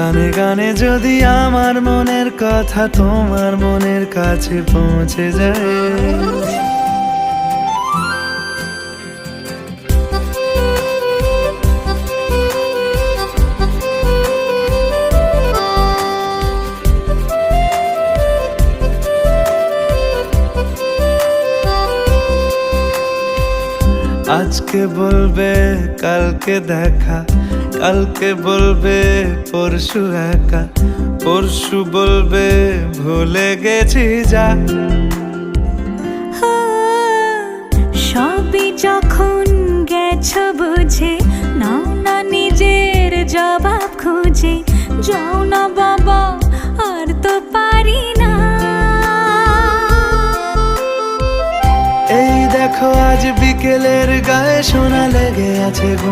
গানে গানে যদি আমার মনের কথা তোমার মনের কাছে পৌঁছে যায়, আজকে বলবে কালকে দেখা, কালকে বলবে পরশু একা, পরশু বলবে ভুলে গেছি যা। সবই যখন গেছো বুঝে, নাও না নিজের জবাব খুঁজে, যাও না বাবা আর তো পারি না। এই দেখো আজ বিকেলের গায়ে সোনা লেগে আছে।